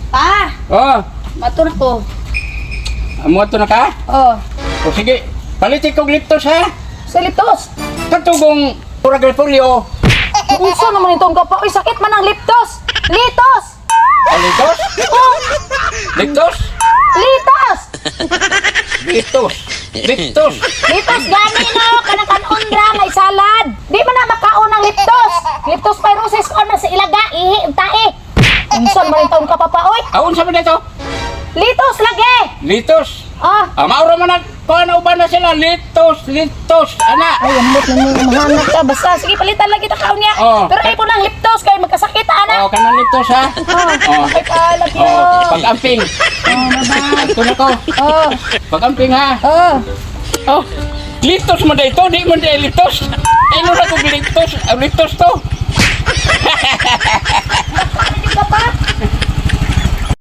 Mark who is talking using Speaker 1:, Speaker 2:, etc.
Speaker 1: Pa,
Speaker 2: Oh,
Speaker 1: mato na ko.
Speaker 2: amo to na ka?
Speaker 1: Oh,
Speaker 2: O sige, palitin kong liptos ha.
Speaker 1: sa liptos.
Speaker 2: Katugong Puragal Polio.
Speaker 1: Unsa naman itong kapa? Uy, sakit man ang liptos. Litos!
Speaker 2: Litos?
Speaker 1: Oh,
Speaker 2: Litos?
Speaker 1: litos!
Speaker 2: Litos? Litos?
Speaker 1: Litos gani na, kanang ra may salad. Di man na makaon ng liptos. Leptospirosis ko man sa ilaga, ihi, ug tae. Unsa man itong kapa pa, oy?
Speaker 2: Aun sa man ito?
Speaker 1: Litos lagi.
Speaker 2: Litos?
Speaker 1: Ah,
Speaker 2: Maura man kuha na uban na sila. Litos, litos, ana.
Speaker 1: ay, ambot na mo mahanap ka. Basta, sige, palitan lagi na kaon niya.
Speaker 2: Oh.
Speaker 1: Pero ay ko ng liptos, kaya magkasakit, ana.
Speaker 2: Oh, kanang litos ha.
Speaker 1: Oh, ay kalag
Speaker 2: Oh,
Speaker 1: yun.
Speaker 2: pag-amping.
Speaker 1: Oh, baba.
Speaker 2: Ito na ko.
Speaker 1: Oh,
Speaker 2: Pag-amping ha.
Speaker 1: oh.
Speaker 2: Oh, litos mo na ito. Di mo na litos. Ino na kong litos. Litos to.
Speaker 1: Ano yung kapa?